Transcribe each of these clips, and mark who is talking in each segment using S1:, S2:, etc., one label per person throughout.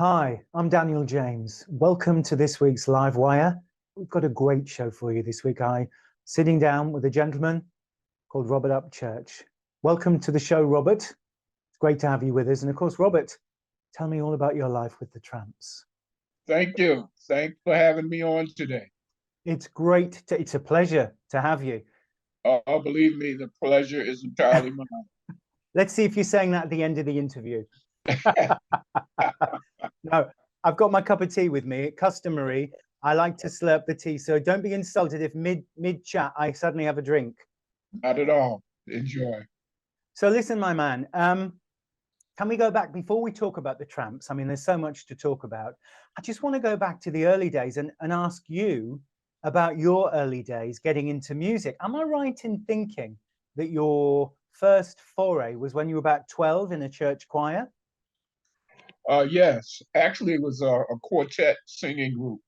S1: Hi, I'm Daniel James. Welcome to this week's Live Wire. We've got a great show for you this week. I'm sitting down with a gentleman called Robert Upchurch. Welcome to the show, Robert. It's great to have you with us. And of course, Robert, tell me all about your life with the Trammps.
S2: Thank you. Thanks for having me on today.
S1: It's it's a pleasure to have you.
S2: Oh, believe me, the pleasure is entirely mine.
S1: Let's see if you're saying that at the end of the interview. No, I've got my cup of tea with me. Customary, I like to slurp the tea, so don't be insulted if mid chat I suddenly have a drink.
S2: Not at all. Enjoy.
S1: So listen, my man, can we go back before we talk about the Trammps? I mean, there's so much to talk about. I just want to go back to the early days and ask you about your early days getting into music. Am I right in thinking that your first foray was when you were about 12 in a church choir?
S2: Yes, actually, it was a quartet singing group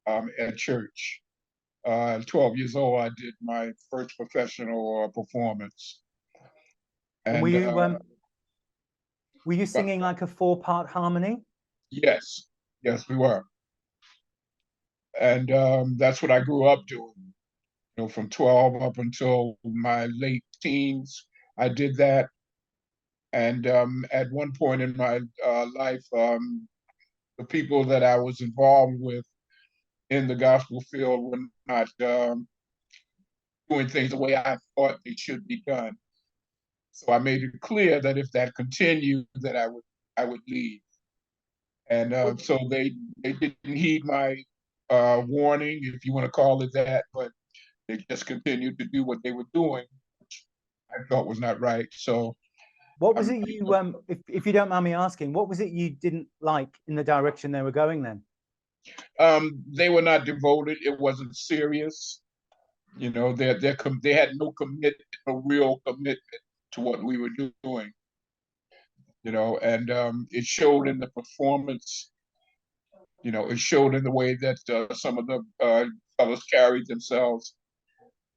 S2: at church. 12 years old, I did my first professional performance.
S1: And
S2: And
S1: were you singing like a 4-part harmony?
S2: yes, yes, we were. And that's what I grew up doing. You know, from 12 up until my late teens, I did that. And at one point in my life, the people that I was involved with in the gospel field were not doing things the way I thought they should be done. So I made it clear that if that continued, that I would leave. And so they didn't heed my warning, if you want to call it that, but they just continued to do what they were doing, which I thought was not right. So
S1: What was it you, if you don't mind me asking, what was it you didn't like in the direction they were going then?
S2: they were not devoted. It wasn't serious. You know, they had no commitment, no real commitment to what we were doing. You know, and it showed in the performance. You know, it showed in the way that some of the fellows carried themselves,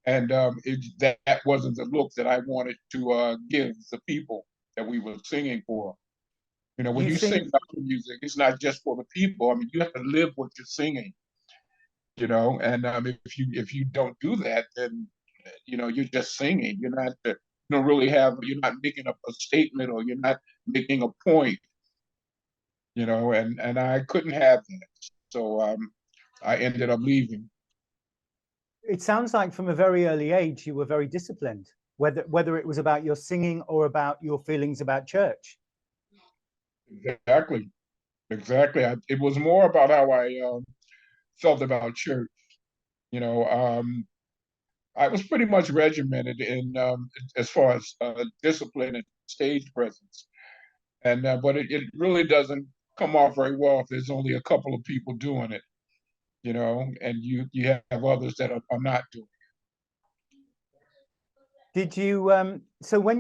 S2: and that wasn't the look that I wanted to give the people that we were singing for. You know,
S1: Do
S2: when
S1: you
S2: you sing
S1: think
S2: gospel music, it's not just for the people. I mean, you have to live what you're singing. You know, and if you don't do that, then you know you're just singing. You're not you don't really have. You're not making a statement, or you're not making a point. You know, and I couldn't have that, so I ended up leaving.
S1: it sounds like from a very early age you were very disciplined, whether it was about your singing or about your feelings about church?
S2: Exactly, exactly. It was more about how I felt about church. You know, I was pretty much regimented in as far as discipline and stage presence, and but it really doesn't come off very well if there's only a couple of people doing it. You know, and you have others that are not doing
S1: Did you so when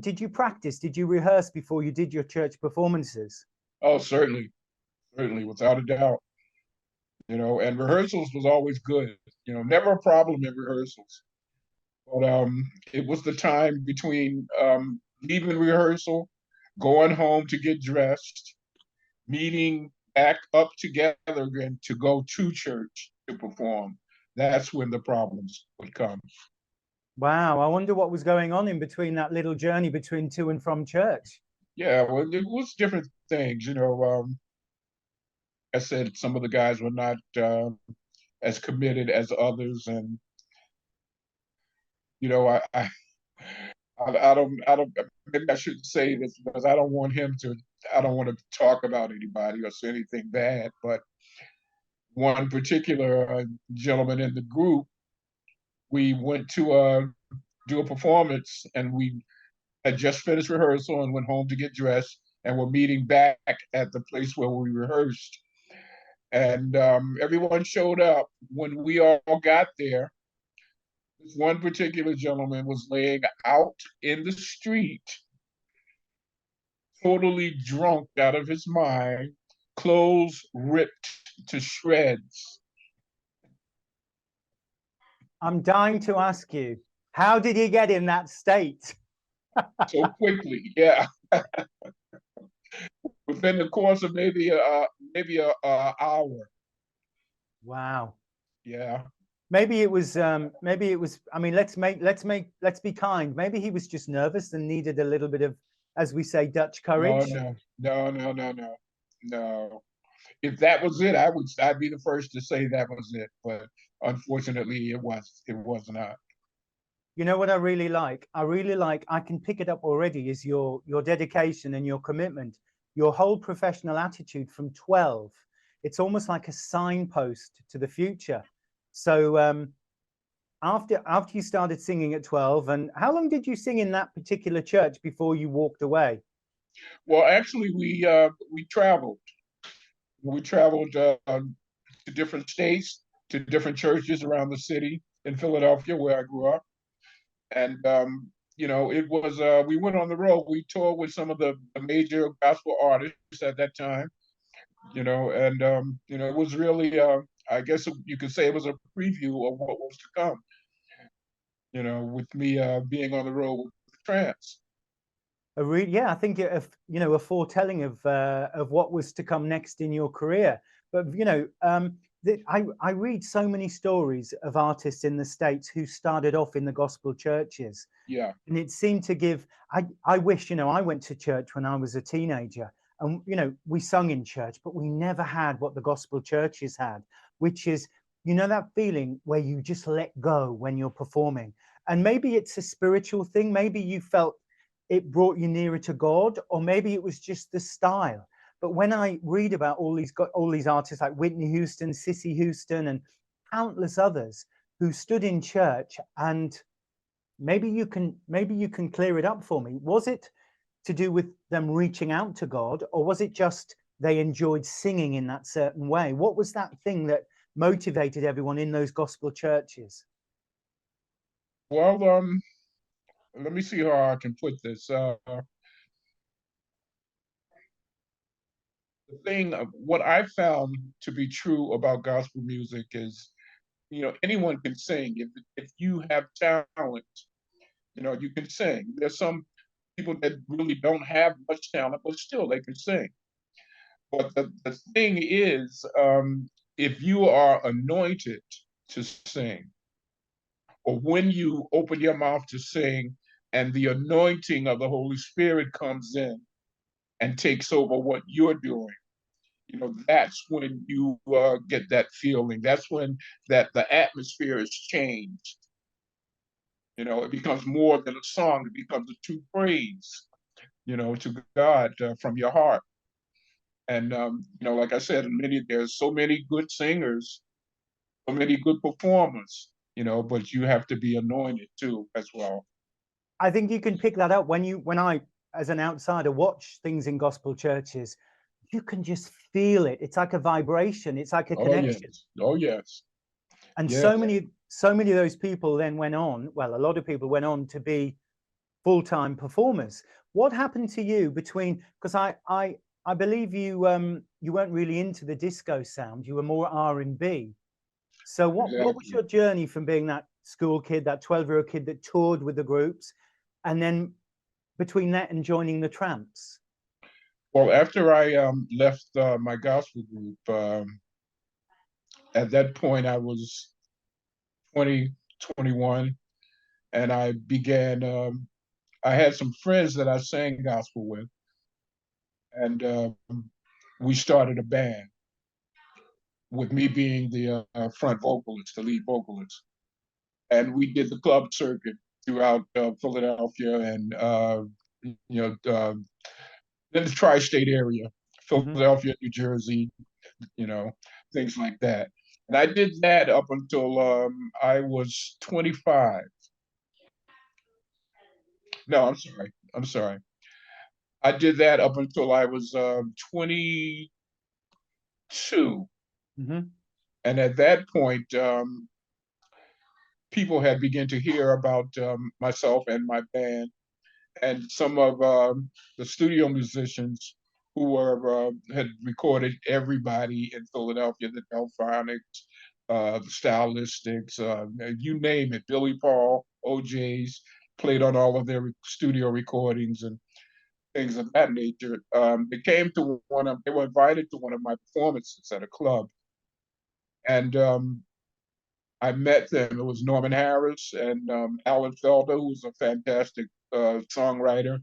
S1: did you practice, did you rehearse before you did your church performances?
S2: it. Oh, certainly, certainly, without a doubt. You know, and rehearsals was always good. You know, never a problem in rehearsals. But it was the time between leaving rehearsal, going home to get dressed, meeting back up together again to go to church to perform. That's when the problems would come.
S1: Wow, I wonder what was going on in between that little journey between to and from church.
S2: Yeah, well, it was different things. You know, I said some of the guys were not as committed as others, and you know, I don't. Maybe I shouldn't say this because I don't want him to. I don't want to talk about anybody or say anything bad. But one particular gentleman in the group, we went to do a performance, and we had just finished rehearsal and went home to get dressed, and we're meeting back at the place where we rehearsed. And everyone showed up. When we all got there, this one particular gentleman was laying out in the street, totally drunk out of his mind, clothes ripped to shreds.
S1: I'm dying to ask you, how did he get in that state?
S2: So quickly, yeah. within the course of maybe a hour.
S1: Wow.
S2: Yeah.
S1: Maybe it was, I mean, let's be kind. Maybe he was just nervous and needed a little bit of, as we say, Dutch
S2: No,
S1: courage.
S2: no, no, no, no, no, no. If that was it, I'd be the first to say that was it. But unfortunately, it was not.
S1: You know what I really like? I really like, I can pick it up already, is your dedication and your commitment, your whole professional attitude from 12. It's almost like a signpost to the future. So after you started singing at 12, and how long did you sing in that particular church before you walked away?
S2: Well, actually, we traveled. We traveled to different states, to different churches around the city in Philadelphia, where I grew up. And it was we went on the road. We toured with some of the major gospel artists at that time. It was really, I guess you could say, it was a preview of what was to come. With me being on the road with the Trammps.
S1: Yeah, I think a foretelling of what was to come next in your career. But I read so many stories of artists in the States who started off in the gospel churches,
S2: Yeah,
S1: and it seemed to give. I wish, I went to church when I was a teenager, and we sung in church, but we never had what the gospel churches had, which is that feeling where you just let go when you're performing. And maybe it's a spiritual thing. Maybe you felt it brought you nearer to God, or maybe it was just the style. But when I read about all these artists like Whitney Houston, Cissy Houston, and countless others who stood in church, and maybe you can clear it up for me. Was it to do with them reaching out to God, or was it just they enjoyed singing in that certain way? What was that thing that motivated everyone in those gospel churches?
S2: well, let me see how I can put this. The thing, what I found to be true about gospel music is, anyone can sing. If you have talent, you can sing. There's some people that really don't have much talent, but still they can sing. But the thing is, if you are anointed to sing, or when you open your mouth to sing, and the anointing of the Holy Spirit comes in and takes over what you're doing, that's when you get that feeling. That's when the atmosphere is changed. It becomes more than a song. It becomes a true praise, to God from your heart. And like I said, there's so many good singers, so many good performers, but you have to be anointed too, as well.
S1: I think you can pick that up when I, as an outsider, watch things in gospel churches. You can just feel it. It's like a vibration. It's like a
S2: Oh
S1: connection.
S2: yes, oh yes,
S1: And
S2: yes.
S1: so many of those people then went on. Well, a lot of people went on to be full-time performers. What happened to you between? Because I believe you weren't really into the disco sound. You were more R&B. So what was
S2: Exactly.
S1: your journey from being that school kid, that 12-year-old kid that toured with the groups, and then between that and joining the Trammps?
S2: Well, after I left my gospel group, at that point I was 20, 21, and I began. I had some friends that I sang gospel with, and we started a band with me being the front vocalist, the lead vocalist, and we did the club circuit throughout Philadelphia and in the tri-state area,
S1: Hmm.
S2: Philadelphia, New Jersey, you know, things like that. And I did that up until I was 25. No, I'm sorry. I'm sorry. I did that up until I was 22.
S1: Hmm.
S2: And at that point, people had begun to hear about myself and my band, and some of the studio musicians who had recorded everybody in Philadelphia, the Delphonics, the Stylistics, you name it, Billy Paul, OJ's, played on all of their studio recordings, and things of that nature. They were invited to one of my performances at a club, and I met them. It was Norman Harris and Alan Felder, who was a fantastic songwriter,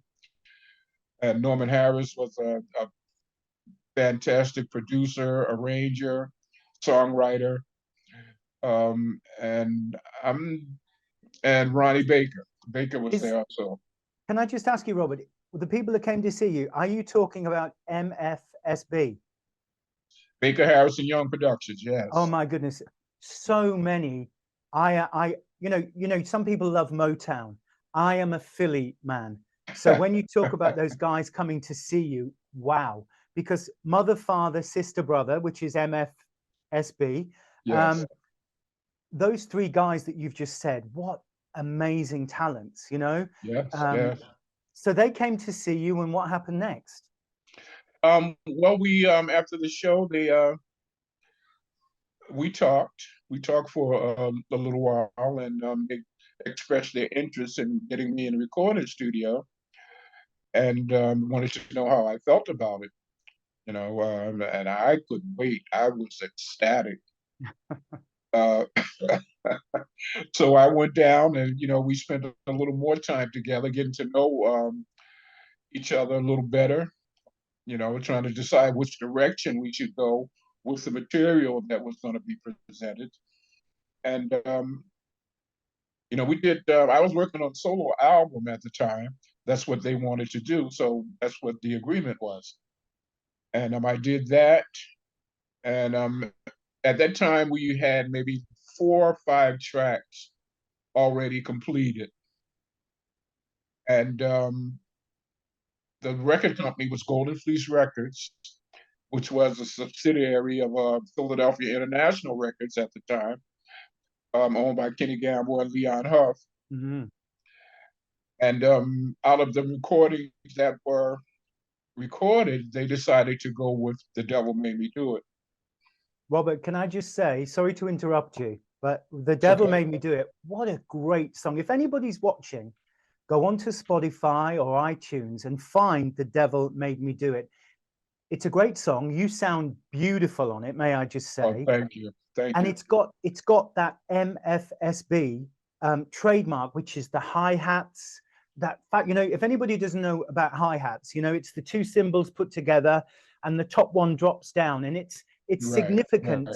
S2: and Norman Harris was a fantastic producer, arranger, songwriter, um, and I'm and Ronnie Baker. Baker was there also.
S1: Can I just ask you, Robert, the people that came to see you, are you talking about MFSB?
S2: Baker Harrison Young Productions, yes.
S1: Oh my goodness, so many. Some people love Motown. I am a Philly man. So when you talk about those guys coming to see you, wow, because mother, father, sister, brother, which is MFSB,
S2: Yes.
S1: Those three guys that you've just said, what amazing talents, you know?
S2: Yes, yes.
S1: So they came to see you, and what happened next?
S2: Well, we after the show, we talked. We talked for a little while, and they expressed their interest in getting me in a recording studio, and wanted to know how I felt about it. And I couldn't wait. I was ecstatic. Uh, so I went down, and we spent a little more time together, getting to know each other a little better. Trying to decide which direction we should go with the material that was going to be presented. And we did. I was working on a solo album at the time. That's what they wanted to do, so that's what the agreement was. And I did that. And at that time, we had maybe 4 or 5 tracks already completed. And the record company was Golden Fleece Records, which was a subsidiary of Philadelphia International Records at the time, owned by Kenny Gamble and Leon Huff.
S1: Mm-hmm.
S2: And out of the recordings that were recorded, they decided to go with The Devil Made Me Do It.
S1: Robert, can I just say, sorry to interrupt you, but The Devil Made Me Do It, what a great song. If anybody's watching, go onto Spotify or iTunes and find The Devil Made Me Do It. It's a great song. You sound beautiful on it, may I just say.
S2: Oh, thank you. Thank you.
S1: And it's got that MFSB trademark, which is the hi-hats. That fact, if anybody doesn't know about hi-hats, it's the two cymbals put together and the top one drops down, and it's
S2: Right,
S1: significant.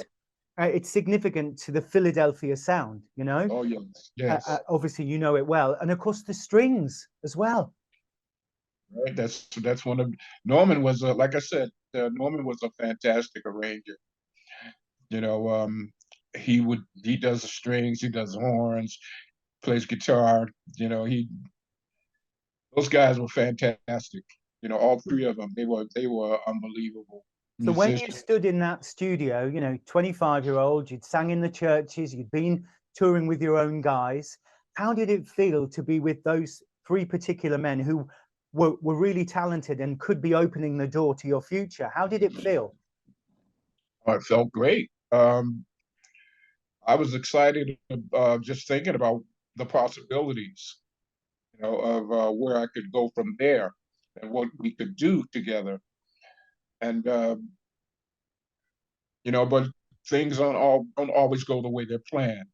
S2: right.
S1: It's significant to the Philadelphia sound,
S2: Oh, yes, yes.
S1: Obviously, you know it well. And of course, the strings as well.
S2: Right. That's one of Norman was like I said, Norman was a fantastic arranger. He does the strings, he does the horns, plays guitar. Those guys were fantastic. All three of them, they were unbelievable
S1: So when you
S2: musicians.
S1: stood in that studio, 25-year-old, you'd sang in the churches, you'd been touring with your own guys. How did it feel to be with those three particular men who were really talented and could be opening the door to your future? How did it feel?
S2: Oh, it felt great. I was excited just thinking about the possibilities, of where I could go from there and what we could do together. And but things don't always go the way they're planned.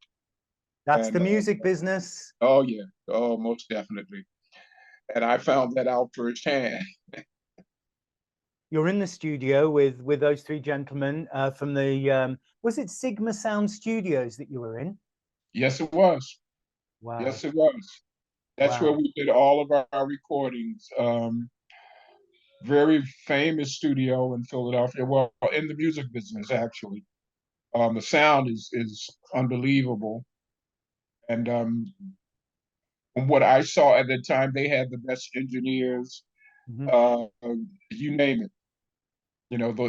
S1: That's
S2: And
S1: the music business.
S2: oh yeah, oh most definitely. And I found that out firsthand.
S1: You're in the studio with those three gentlemen from the was it Sigma Sound Studios that you were in?
S2: Yes, it was.
S1: Wow.
S2: Yes, it was. That's where
S1: Wow.
S2: we did all of our recordings. Very famous studio in Philadelphia. Well, in the music business, actually. The sound is unbelievable. And from what I saw at the time, they had the best engineers.
S1: Mm-hmm.
S2: You name it.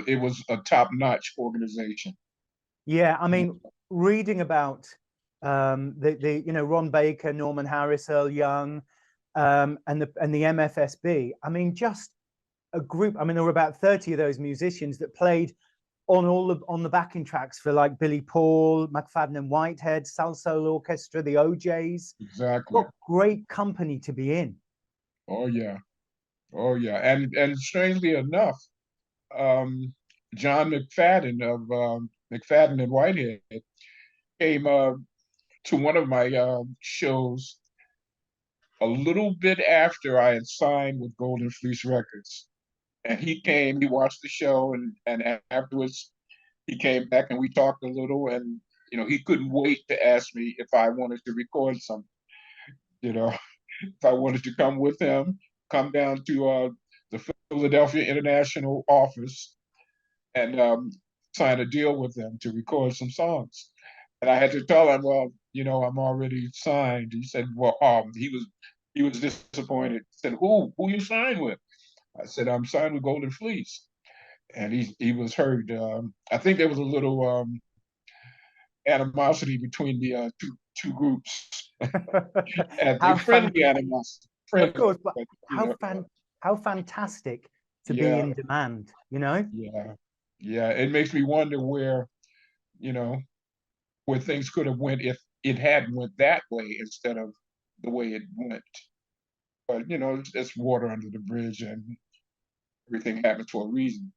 S2: It was a top-notch organization.
S1: Yeah, I mean, reading about the Ron Baker, Norman Harris, Earl Young, and the MFSB. I mean, just a group. I mean, there were about 30 of those musicians that played on the backing tracks for like Billy Paul, McFadden and Whitehead, Salsoul Orchestra, the OJs.
S2: Exactly.
S1: What great company to be in.
S2: Oh yeah. Oh yeah, and strangely enough, um, John McFadden of McFadden and Whitehead came to one of my shows a little bit after I had signed with Golden Fleece Records. And he came, he watched the show, and afterwards he came back and we talked a little. And he couldn't wait to ask me if I wanted to record something. You know, if I wanted to come with him, come down to the Philadelphia International office and sign a deal with them to record some songs. And I had to tell him, well, I'm already signed. He said, well, he was disappointed. He said, who you signed with? I said, I'm signed with Golden Fleece. And he was hurt. I think there was a little animosity between the two groups, and a
S1: How
S2: friendly animosity,
S1: of
S2: friendly,
S1: course, but
S2: but
S1: how fantastic to be
S2: yeah,
S1: in demand, you know?
S2: yeah, yeah. It makes me wonder you know, where things could have went if it had went that way instead of the way it went. But it's water under the bridge, and everything happens for a reason.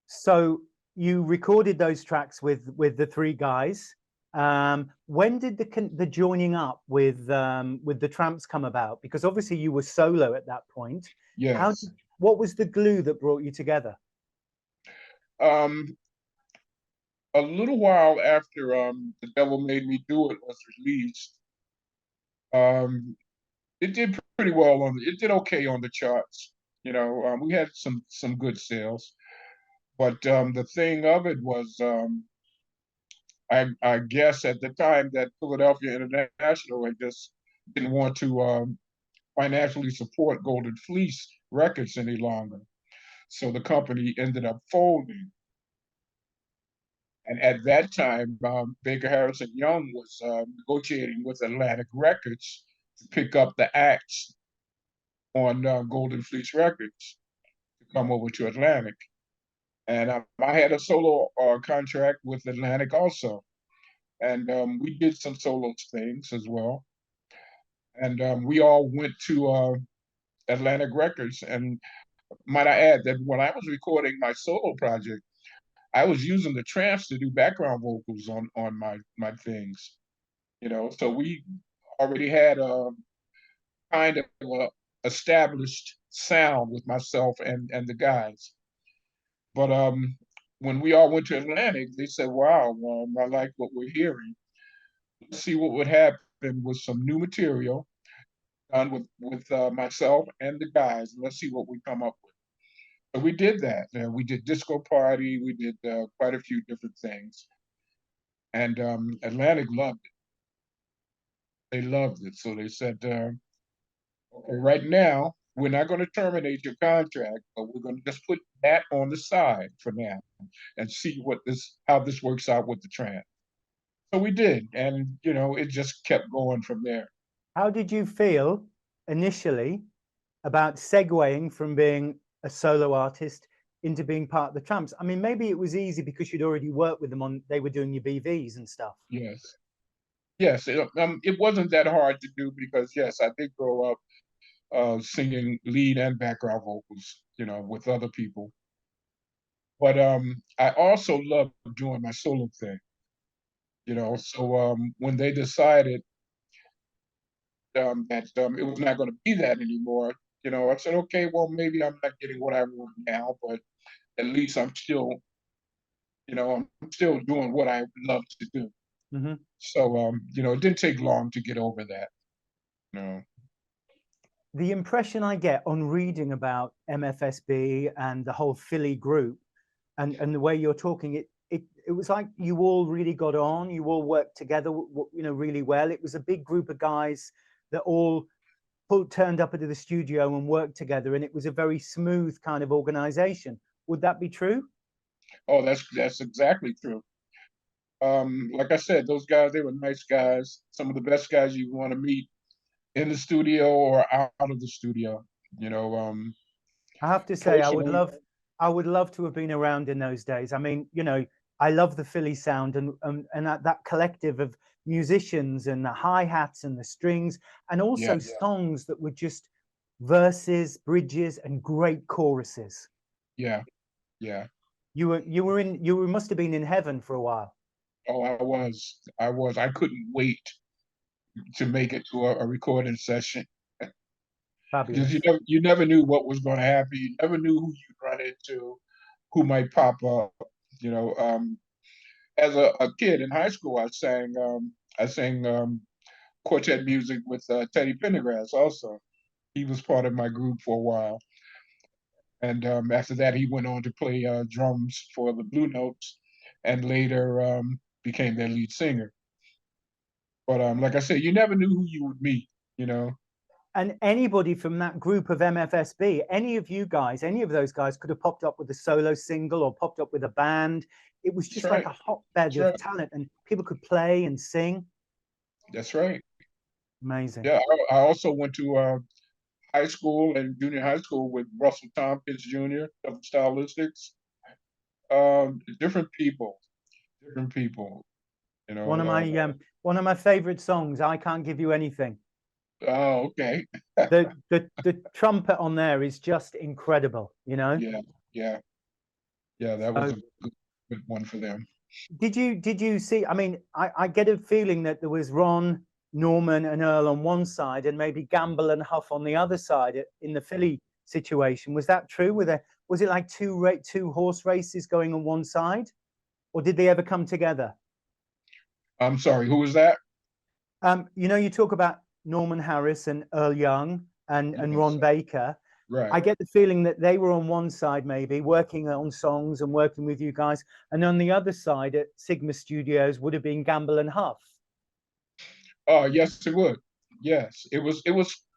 S1: So you recorded those tracks with the three guys. When did the joining up with the Trammps come about? Because obviously you were solo at that point.
S2: Yes.
S1: What was the glue that brought you together?
S2: Um, a little while after The Devil Made Me Do It was released, um, it did pretty well it did okay on the charts. We had some good sales, but the thing of it was, I guess at the time that Philadelphia International had just didn't want to financially support Golden Fleece Records any longer, so the company ended up folding. And at that time, Baker Harrison Young was negotiating with Atlantic Records to pick up the acts on Golden Fleece Records to come over to Atlantic. And I had a solo contract with Atlantic also. And we did some solo things as well. And we all went to Atlantic Records. And might I add that when I was recording my solo project, I was using the Trammps to do background vocals on my things. So we already had a kind of a established sound with myself and the guys. But when we all went to Atlantic, they said, "Wow, I like what we're hearing. Let's see what would happen with some new material done with myself and the guys. Let's see what we come up with." So we did that. We did Disco Party. We did quite a few different things, and Atlantic loved it. They loved it. So they said, "Okay, right now we're not going to terminate your contract, but we're going to just put that on the side for now and see how this works out with the Trammps." So we did, and it just kept going from there.
S1: How did you feel initially about segueing from being a solo artist into being part of the Trammps? I mean, maybe it was easy because you'd already worked with them they were doing your BVs and stuff.
S2: Yes, yes. It wasn't that hard to do because yes, I did grow up singing lead and background vocals, with other people. But I also loved doing my solo thing, So when they decided that it was not going to be that anymore, I said, okay, well, maybe I'm not getting what I want now, but at least I'm still doing what I love to do.
S1: Mm-hmm.
S2: So, it didn't take long to get over that. No.
S1: The impression I get on reading about MFSB and the whole Philly group and the way you're talking, it was like you all really got on, you all worked together, really well. It was a big group of guys that all turned up into the studio and worked together, and it was a very smooth kind of organization. Would that be true?
S2: Oh, that's exactly true. Like I said, those guys, they were nice guys, some of the best guys you want to meet in the studio or out of the studio. You know, um,
S1: I have to say,
S2: Personally,
S1: I would love to have been around in those days. I mean, I love the Philly sound and that collective of musicians and the hi-hats and the strings and also
S2: yeah,
S1: songs that were just verses, bridges, and great choruses.
S2: Yeah, yeah.
S1: You must have been in heaven for a while.
S2: Oh, I couldn't wait to make it to a recording session. Because
S1: Fabulous.
S2: you never knew what was going to happen. You never knew who you'd run into, who might pop up. You know, as a kid in high school, I sang quartet music with Teddy Pendergrass. Also, he was part of my group for a while, and after that, he went on to play drums for the Blue Notes, and later became their lead singer. But like I said, you never knew who you would meet. You know,
S1: And anybody from that group of MFSB, any of you guys, any of those guys could have popped up with a solo single or popped up with a band. It was
S2: that's
S1: just like
S2: right.
S1: a hotbed
S2: That's
S1: of
S2: right.
S1: talent, and people could play and sing.
S2: That's right.
S1: Amazing.
S2: Yeah, I also went to high school and junior high school with Russell Tompkins Jr. of Stylistics. Different people, different people. You
S1: One of
S2: know.
S1: my favorite songs, I Can't Give You Anything.
S2: Oh, okay.
S1: The trumpet on there is just incredible, you know.
S2: Yeah, yeah, yeah. That was
S1: So
S2: a good one for them.
S1: did you see, I mean, I get a feeling that there was Ron, Norman, and Earl on one side, and maybe Gamble and Huff on the other side in the Philly situation. Was that true? Was it like two horse races going on one side, or did they ever come together?
S2: I'm sorry. Who was that?
S1: You know, you talk about Norman Harris and Earl Young and
S2: Yes.
S1: Ron Baker. I
S2: Right.
S1: get the feeling that they were on one side, maybe working on songs and working with you guys, and on the other side at Sigma Studios would have been Gamble and Huff.
S2: Oh, yes, it would. Yes, it was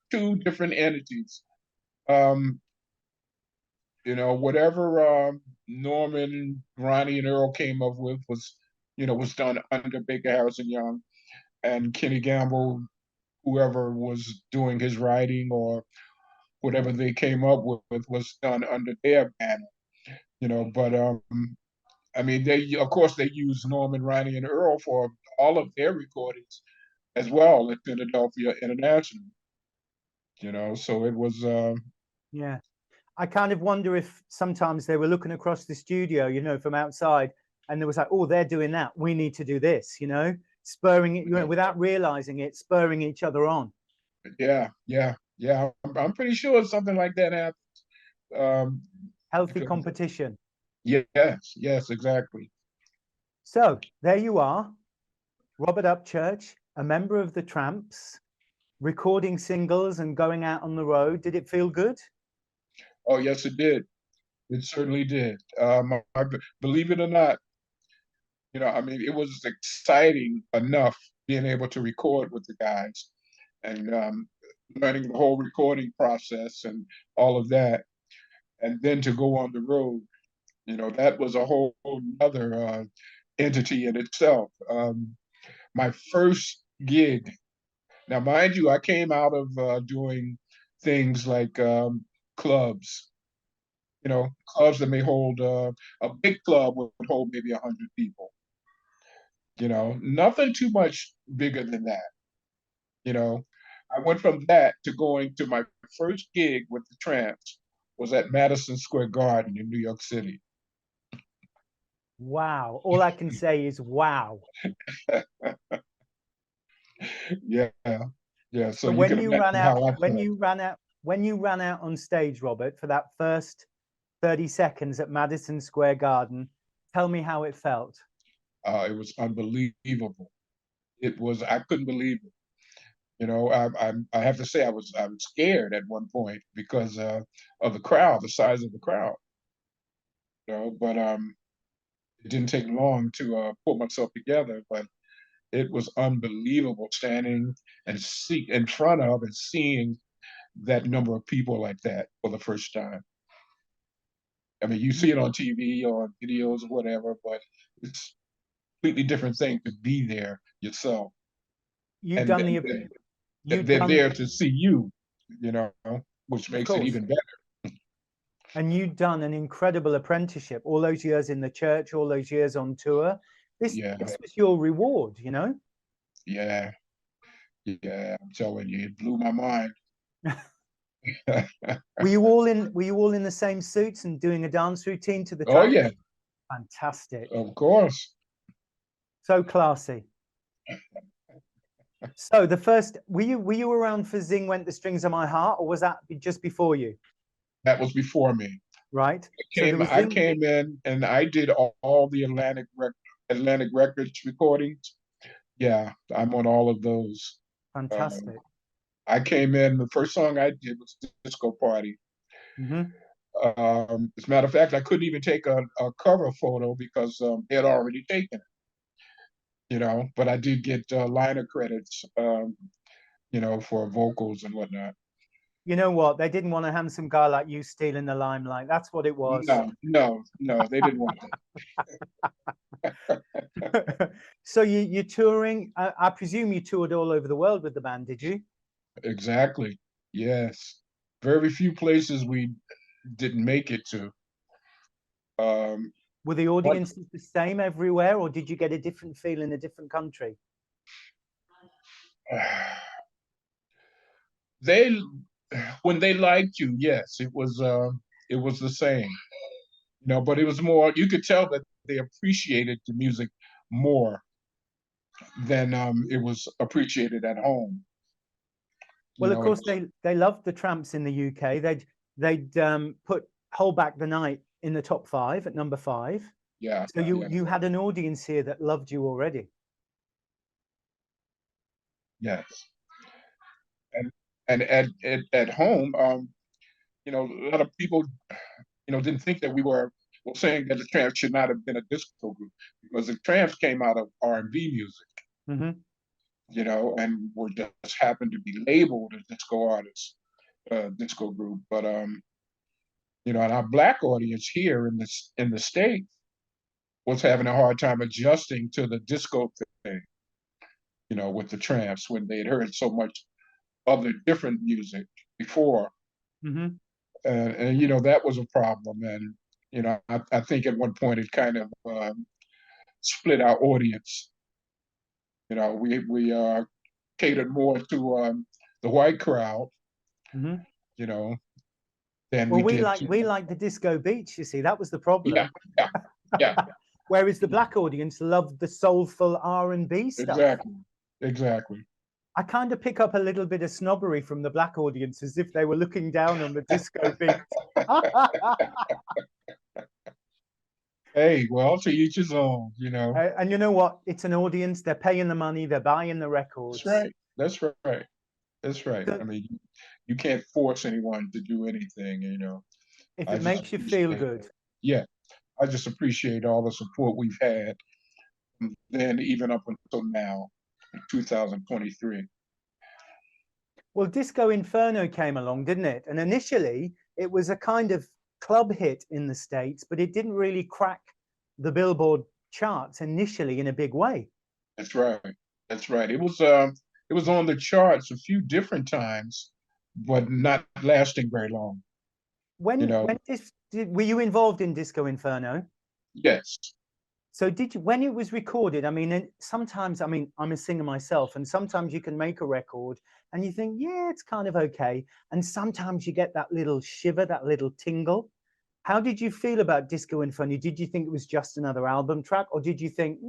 S2: two different entities. Um, whatever Norman, Ronnie, and Earl came up with was done under Baker Harris and Young, and Kenny Gamble, whoever was doing his writing or whatever they came up with was done under their banner. But I mean, they of course they used Norman, Ronnie, and Earl for all of their recordings as well at Philadelphia International. So it was.
S1: Yeah. I kind of wonder if sometimes they were looking across the studio, you know, from outside, and there was like, oh, they're doing that. We need to do this, you know, spurring it, you know, without realizing it, spurring each other on.
S2: Yeah, yeah, yeah. I'm pretty sure something like that happened. Um,
S1: Healthy
S2: because
S1: competition.
S2: yes, yes, exactly.
S1: So there you are, Robert Upchurch, a member of the Trammps, recording singles and going out on the road. Did it feel good?
S2: Oh, yes, it did. It certainly did. Believe it or not, I mean, it was exciting enough being able to record with the guys and learning the whole recording process and all of that, and then to go on the road. That was a whole other entity in itself. My first gig. Now, mind you, I came out of doing things like clubs. Clubs that may hold a big club would hold maybe 100 people. Nothing too much bigger than that. You know, I went from that to going to my first gig with the Trammps was at Madison Square Garden in New York City.
S1: Wow. All I can say is wow.
S2: Yeah, yeah. So
S1: So
S2: you can imagine how I felt.
S1: when you ran out on stage, Robert, for that first 30 seconds at Madison Square Garden, tell me how it felt.
S2: It was unbelievable. I couldn't believe it. I have to say I was scared at one point because of the crowd, the size of the crowd. But it didn't take long to pull myself together. But it was unbelievable standing and see in front of and seeing that number of people like that for the first time. I mean, you see it on TV or videos or whatever, but it's a completely different thing to be there yourself.
S1: You've
S2: And
S1: done the
S2: then
S1: you've
S2: they're
S1: done
S2: there to see you, you know, which
S1: of
S2: makes it
S1: course,
S2: even better.
S1: and you've done an incredible apprenticeship, all those years in the church, all those years on tour.
S2: Yeah,
S1: This was your reward, you know.
S2: yeah, yeah. I'm telling you, it blew my mind.
S1: Were you all in the same suits and doing a dance routine to the
S2: Oh
S1: track?
S2: yeah,
S1: Fantastic.
S2: of course.
S1: So classy. So the first, were you around for Zing Went the Strings of My Heart, or was that just before you?
S2: That was before me.
S1: Right. So there was
S2: I
S1: Zing.
S2: came in and I did all the Atlantic Records recordings. Yeah, I'm on all of those. Um,
S1: Fantastic.
S2: I came in. The first song I did was Disco Party.
S1: Mm-hmm.
S2: As a matter of fact, I couldn't even take a cover photo because they had already taken it. But I did get liner credits. For vocals and whatnot.
S1: You know what? They didn't want a handsome guy like you stealing the limelight. That's what it was.
S2: No, no, no, they didn't want that.
S1: So you're touring. I presume you toured all over the world with the band, did you?
S2: Exactly. Yes. Very few places we didn't make it to. Um,
S1: Were the
S2: but
S1: audiences the same everywhere, or did you get a different feel in a different country?
S2: they, when they liked you, yes, it was the same. But it was more. You could tell that they appreciated the music more than it was appreciated at home.
S1: Well, of
S2: It
S1: course,
S2: was,
S1: they loved the Trammps in the UK. They'd put Hold Back the Night in the top 5 at number 5.
S2: yeah,
S1: So
S2: yeah,
S1: you had an audience here that loved you already.
S2: yes. And at home, a lot of people, didn't think that we were saying that the Tramps should not have been a disco group because the Tramps came out of R&B music,
S1: Mm-hmm.
S2: and were just happened to be labeled as disco artists, disco group. But and our black audience here in the States was having a hard time adjusting to the disco thing, with the Tramps when they had heard so much other different music before.
S1: Mm-hmm.
S2: And that was a problem. And I think at one point it kind of split our audience. We catered more to the white crowd,
S1: Mm-hmm.
S2: you know, than
S1: Well,
S2: we did to
S1: we like the disco beats, you see, that was the
S2: yeah,
S1: problem.
S2: yeah, yeah,
S1: Whereas the black audience loved the soulful R&B stuff.
S2: exactly, exactly.
S1: I kind of pick up a little bit of snobbery from the black audience as if they were looking down on the disco beats.
S2: Hey, well, to each his own.
S1: And you know what? It's an audience. They're paying the money. They're buying the
S2: That's
S1: records.
S2: right. That's right. That's right.
S1: So
S2: I mean, you can't force anyone to do anything.
S1: if
S2: I
S1: it
S2: just
S1: makes you feel
S2: appreciate,
S1: good.
S2: yeah, I just appreciate all the support we've had from then even up until now, in 2023.
S1: Well, Disco Inferno came along, didn't it? And initially, it was a kind of club hit in the States, but it didn't really crack the Billboard charts initially in a big way.
S2: That's right. That's right. It was on the charts a few different times, but not lasting very long. You know,
S1: Were you involved in Disco Inferno?
S2: yes.
S1: So did you, when it was recorded, I mean, sometimes, I mean, I'm a singer myself, and sometimes you can make a record and you think, yeah, it's kind of okay. And sometimes you get that little shiver, that little tingle. How did you feel about Disco Inferno? Did you think it was just another album track, or did you think,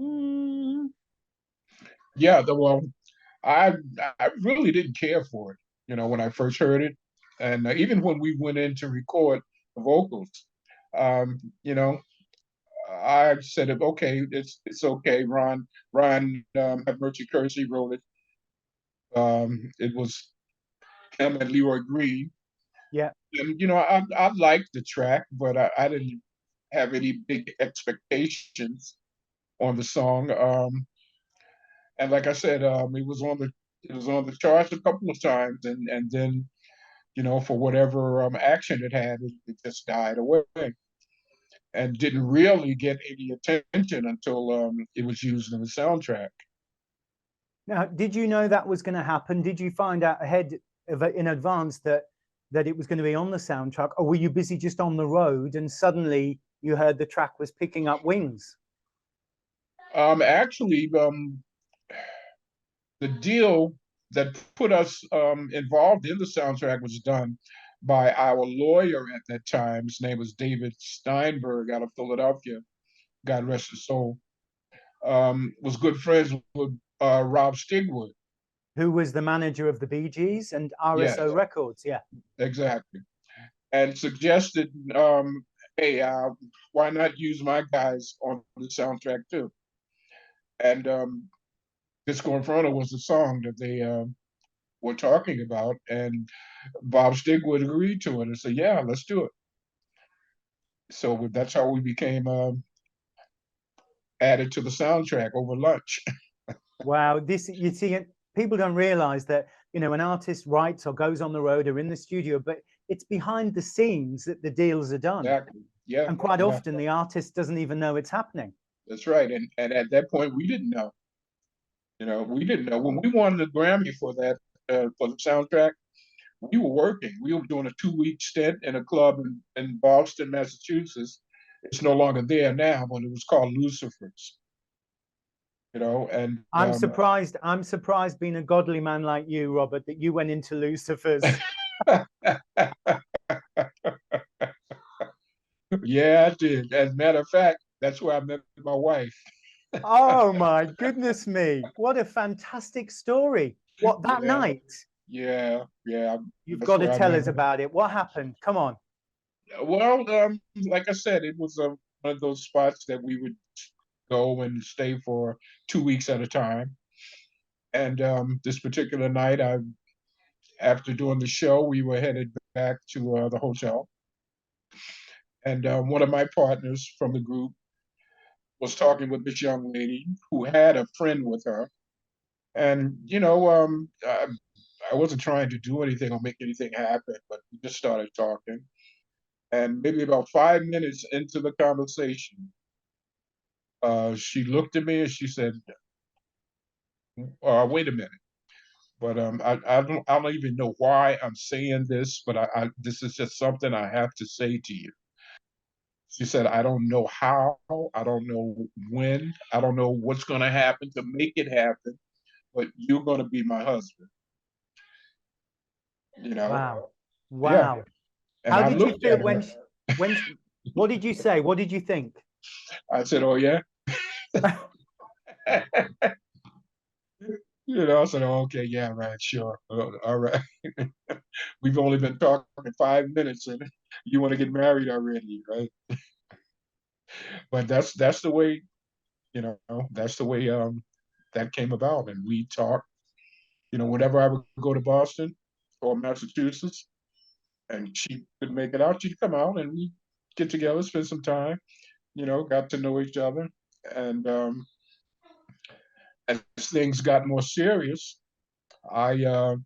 S2: Yeah, well, I I really didn't care for it, when I first heard it. And even when we went in to record the vocals, um, you know, I said, okay, it's okay. Ron, have mercy curse, he wrote it. It was him and Leroy Green.
S1: yeah,
S2: And I liked the track, but I didn't have any big expectations on the song. And like I said, it was on the charts a couple of times, and then for whatever action it had, it just died away and didn't really get any attention until it was used in the soundtrack.
S1: now, did you know that was going to happen? Did you find out ahead of in advance that it was going to be on the soundtrack, or were you busy just on the road and suddenly you heard the track was picking up wings?
S2: Actually, the deal that put us involved in the soundtrack was done by our lawyer at that time. His name was David Steinberg out of Philadelphia. God rest his soul. Was good friends with Rob Stigwood.
S1: Who was the manager of the Bee Gees and
S2: Yes,
S1: RSO Records? Yeah.
S2: exactly. And suggested, hey, why not use my guys on the soundtrack too? And Disco Inferno was the song that they were talking about, and Bob Stigwood agreed to it and said, "Yeah, let's do it." So that's how we became added to the soundtrack over lunch.
S1: Wow. This, you see, people don't realize that, you know, an artist writes or goes on the road or in the studio, but it's behind the scenes that the deals are done.
S2: Exactly. Yeah.
S1: And quite
S2: Yeah.
S1: often the artist doesn't even know it's happening.
S2: That's right. And at that point, we didn't know. You know, we didn't know when we won the Grammy for that for the soundtrack. We were working. We were doing a 2-week stint in a club in Boston, Massachusetts. It's no longer there now, but it was called Lucifer's. You know, and
S1: I'm surprised being a godly man like you, Robert, that you went into Lucifer's.
S2: yeah, I did. As a matter of fact, that's where I met my wife.
S1: Oh my goodness me. What a fantastic story. What, that
S2: Yeah,
S1: night?
S2: yeah, yeah.
S1: You've
S2: That's
S1: got to
S2: where I
S1: tell
S2: met
S1: us
S2: her.
S1: about it. What happened? Come on.
S2: Well, like I said, it was one of those spots that we would go and stay for 2 weeks at a time. And this particular night, after doing the show, we were headed back to the hotel. And one of my partners from the group was talking with this young lady who had a friend with her. And, I wasn't trying to do anything or make anything happen, but we just started talking. And maybe about 5 minutes into the conversation, she looked at me and she said, "Wait a minute." But I don't even know why I'm saying this, but this is just something I have to say to you. She said, "I don't know how, I don't know when, I don't know what's going to happen to make it happen, but you're going to be my husband." You know?
S1: Wow.
S2: Yeah.
S1: Wow.
S2: And
S1: How
S2: I
S1: did you
S2: looked
S1: feel
S2: at her.
S1: what did you say? What did you think?
S2: I said, "Oh yeah." I said, "Oh, okay, yeah, right, sure, all right." We've only been talking 5 minutes, and you want to get married already, right? But that's the way, that's the way that came about. And we talked, whenever I would go to Boston or Massachusetts and she could make it out, she'd come out and we get together, spend some time, got to know each other. And as things got more serious, I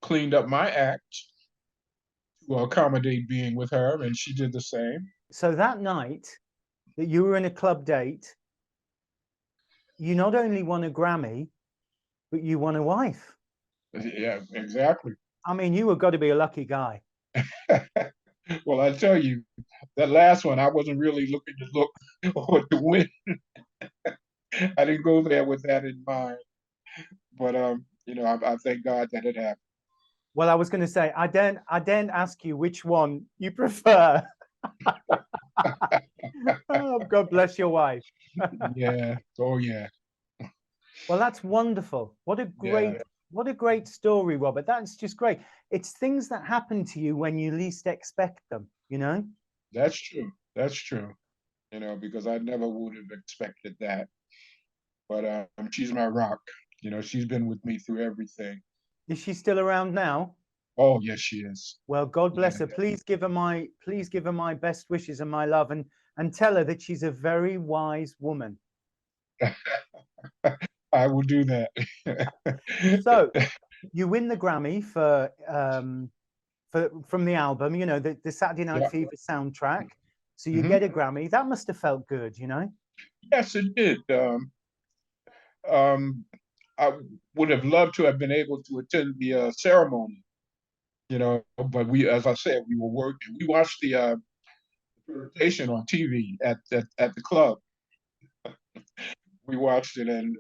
S2: cleaned up my act to accommodate being with her, and she did the same.
S1: So that night that you were in a club date, you not only won a Grammy, but you won a wife.
S2: Yeah, exactly.
S1: I mean, you have got to be a lucky guy.
S2: Well, I tell you, that last one, I wasn't really looking to look or to win. I didn't go there with that in mind. But I thank God that it happened.
S1: Well, I was going to say, I daren't ask you which one you prefer. Oh, God bless your wife.
S2: Yeah. Oh yeah.
S1: Well, that's wonderful.
S2: Yeah.
S1: What a great story, Robert. That's just great. It's things that happen to you when you least expect them, you know?
S2: That's true. That's true. Because I never would have expected that. But she's my rock. She's been with me through everything.
S1: Is she still around now?
S2: Oh yes, she is.
S1: Well, God
S2: Yeah.
S1: bless her. Please give her my best wishes and my love, and tell her that she's a very wise woman.
S2: I will do that.
S1: So you win the Grammy from the album, the Saturday Night
S2: Yeah.
S1: Fever soundtrack. So you
S2: Hmm.
S1: get a Grammy. That must have felt good,
S2: Yes, it did. Um, I would have loved to have been able to attend the ceremony, but as I said, we were working. We watched the presentation on TV at the club. We watched it, and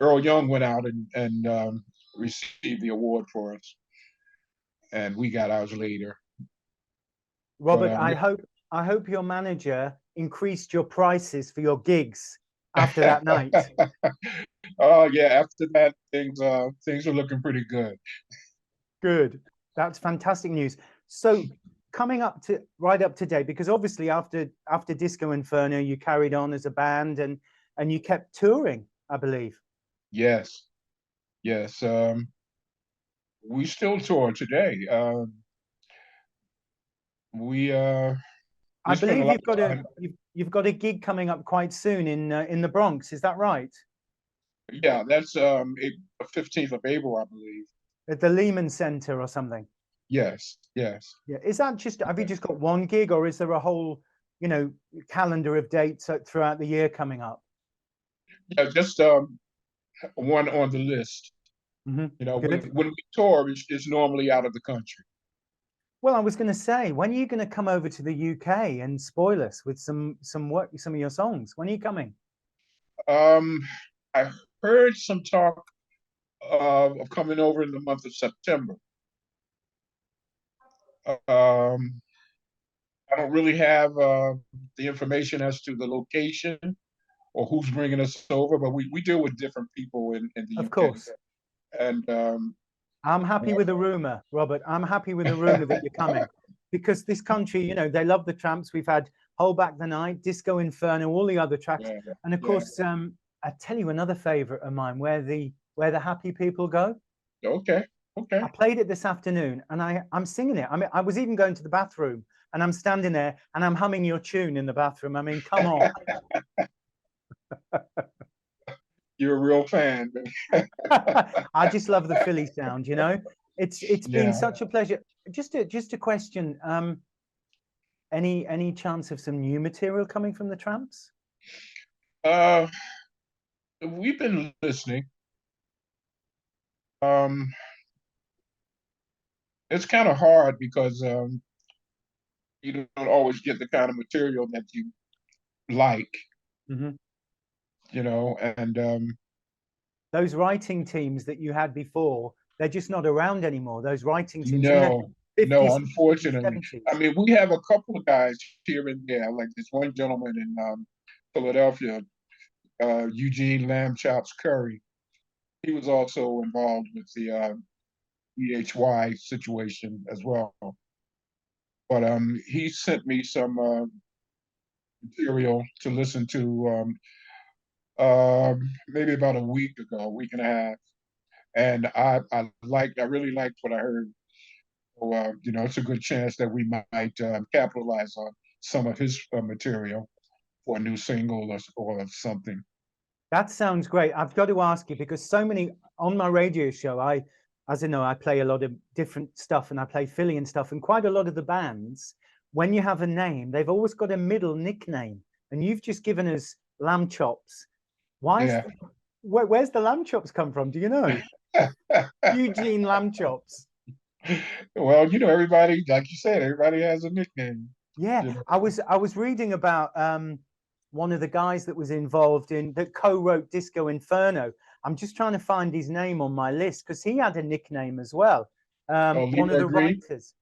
S2: Earl Young went out and received the award for us, and we got ours later.
S1: Robert,
S2: Yeah.
S1: I hope your manager increased your prices for your gigs after that night.
S2: Oh yeah, after that things are looking pretty good.
S1: Good. That's fantastic news. So coming up to right up to date, because obviously after Disco Inferno, you carried on as a band and you kept touring, I believe.
S2: Yes, yes. We still tour today. We
S1: I
S2: we spend a
S1: believe
S2: lot of time.
S1: you've got a gig coming up quite soon in the Bronx. Is that right?
S2: Yeah, that's the 15th of April, I believe.
S1: At the Lehman Center or something.
S2: Yes, yes.
S1: Yeah. Is that just have you just got one gig or is there a whole, calendar of dates throughout the year coming up?
S2: Yeah, just one on the list. You know,
S1: Good.
S2: when we tour, it's normally out of the country.
S1: Well, I was going to say, when are you going to come over to the UK and spoil us with some work, some of your songs? When are you coming?
S2: Um, I heard some talk of coming over in the month of September. Um, I don't really have the information as to the location or who's bringing us over, but we deal with different people in the
S1: Of
S2: UK.
S1: course.
S2: And
S1: I'm happy with the rumor, Robert. I'm happy with the rumor that you're coming because this country, they love the Trammps. We've had Hold Back the Night, Disco Inferno, all the other tracks.
S2: yeah,
S1: And of
S2: yeah.
S1: course, I tell you another favorite of mine, where the happy people go.
S2: Okay, okay.
S1: I played it this afternoon and I'm singing it. I mean, I was even going to the bathroom and I'm standing there and I'm humming your tune in the bathroom. I mean, come on.
S2: You're a real fan.
S1: I just love the Philly sound. It's been
S2: Yeah.
S1: such a pleasure. Just a question. Any chance of some new material coming from the Trammps?
S2: Uh, we've been listening. Um, it's kind of hard because you don't always get the kind of material that you like,
S1: Hmm.
S2: and
S1: Those writing teams that you had before, they're just not around anymore. Those writing teams in the
S2: no, no,
S1: 50s, 60s,
S2: unfortunately. I
S1: 70s.
S2: mean, we have a couple of guys here and there, like this one gentleman in Philadelphia, Eugene Lamb Chops Curry. He was also involved with the EHY situation as well. But he sent me some material to listen to maybe about a week ago, a week and a half, and I really liked what I heard. So, it's a good chance that we might capitalize on some of his material for a new single or something.
S1: That sounds great. I've got to ask you because so many on my radio show, as you know, I play a lot of different stuff and I play Philly and stuff. And quite a lot of the bands, when you have a name, they've always got a middle nickname. And you've just given us Lamb Chops.
S2: Yeah.
S1: Where's the Lamb Chops come from? Do you know? Eugene Lamb Chops.
S2: Well, everybody, like you said, everybody has a nickname.
S1: Yeah, I was reading about one of the guys that was involved that co-wrote Disco Inferno. I'm just trying to find his name on my list because he had a nickname as well.
S2: Oh,
S1: One of
S2: Leroy
S1: the
S2: Green,
S1: writers.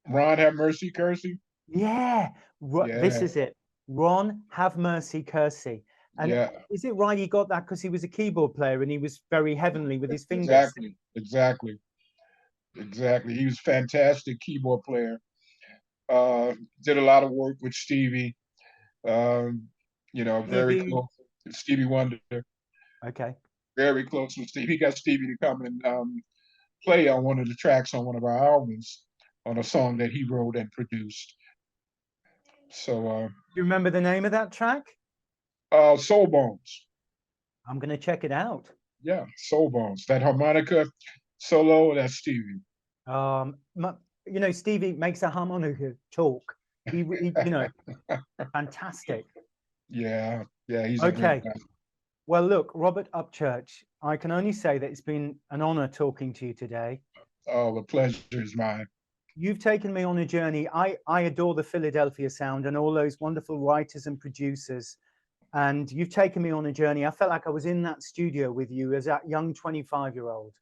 S2: Ron Have Mercy, Kersey.
S1: Yeah, this
S2: Yeah,
S1: is it. Ron Have Mercy Kersey. And
S2: yeah,
S1: is it right he got that because he was a keyboard player and he was very heavenly with his fingers?
S2: exactly. He was a fantastic keyboard player. Did a lot of work with Stevie. Um, very
S1: Stevie.
S2: close. Stevie Wonder,
S1: Okay.
S2: very close with Stevie. He got Stevie to come and play on one of the tracks on one of our albums on a song that he wrote and produced. So,
S1: Do you remember the name of that track?
S2: Soul Bones.
S1: I'm going to check it out.
S2: Yeah, Soul Bones. That harmonica solo, that's Stevie.
S1: Stevie makes a harmonica talk. He fantastic.
S2: Yeah, yeah, he's a great
S1: Okay.
S2: guy.
S1: Well, look, Robert Upchurch, I can only say that it's been an honor talking to you today.
S2: Oh, the pleasure is mine.
S1: You've taken me on a journey. I adore the Philadelphia sound and all those wonderful writers and producers. And you've taken me on a journey. I felt like I was in that studio with you as that young 25-year-old.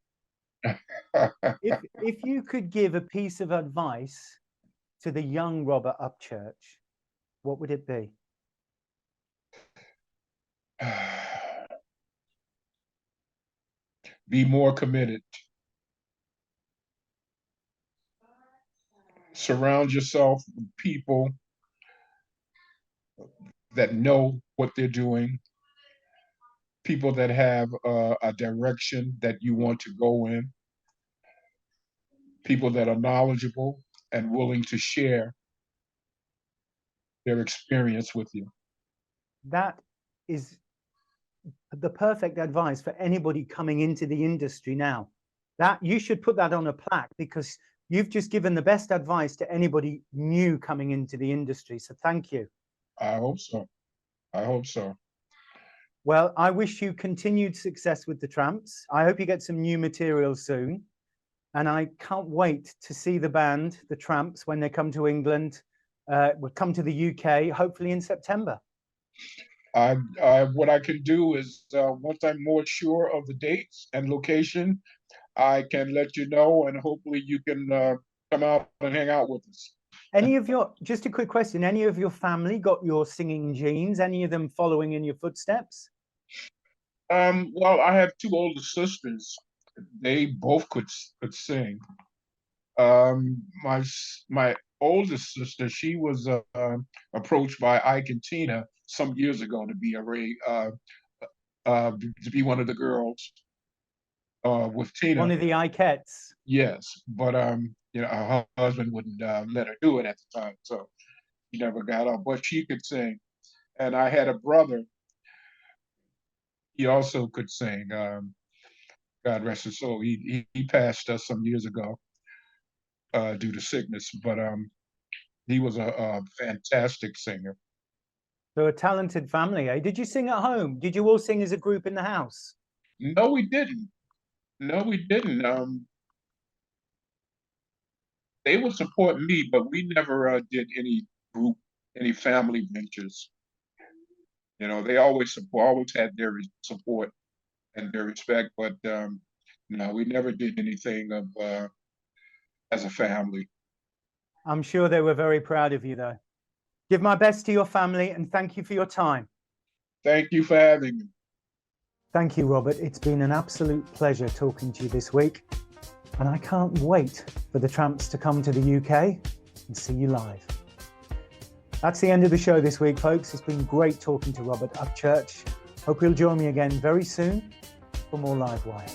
S1: If you could give a piece of advice to the young Robert Upchurch, what would it be?
S2: Be more committed. Surround yourself with people that know what they're doing, people that have a direction that you want to go in, people that are knowledgeable and willing to share their experience with you.
S1: That is the perfect advice for anybody coming into the industry now. That you should put that on a plaque, because you've just given the best advice to anybody new coming into the industry. So thank you.
S2: I hope so. I hope so.
S1: Well, I wish you continued success with the Trammps. I hope you get some new material soon. And I can't wait to see the band, the Trammps, when they come to England, will come to the UK, hopefully in September.
S2: What I can do is, once I'm more sure of the dates and location, I can let you know, and hopefully you can come out and hang out with us.
S1: Any of your, just a quick question, any of your family got your singing genes? Any of them following in your footsteps?
S2: Well, I have two older sisters. They both could sing. My oldest sister, she was approached by Ike and Tina some years ago to be to be one of the girls with Tina.
S1: One of the Ikettes.
S2: Yes, but you know, her husband wouldn't let her do it at the time, so she never got up. But she could sing, and I had a brother. He also could sing. God rest his soul. He passed us some years ago due to sickness, but he was a fantastic singer.
S1: So a talented family, eh? Did you sing at home? Did you all sing as a group in the house?
S2: No, we didn't. No, we didn't. They would support me, but we never did any group, any family ventures. You know, they always had their support and their respect, but no, we never did anything of as a family.
S1: I'm sure they were very proud of you, though. Give my best to your family, and thank you for your time.
S2: Thank you for having me.
S1: Thank you, Robert. It's been an absolute pleasure talking to you this week, and I can't wait for the Trammps to come to the UK and see you live. That's the end of the show this week, folks. It's been great talking to Robert Upchurch. Hope you'll join me again very soon for more Live Wire.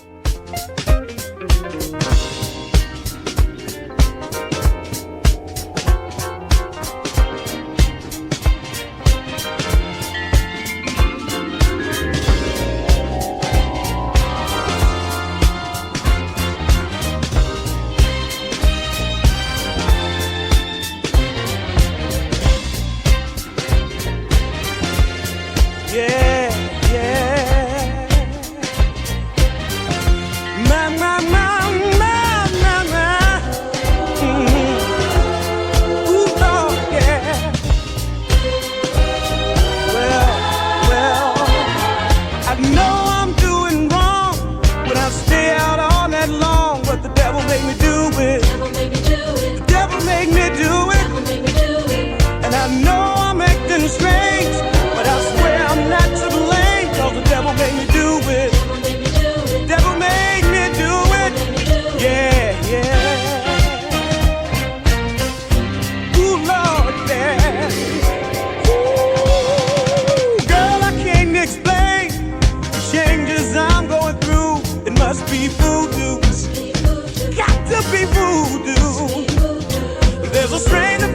S3: Got to be voodoo. There's a strain of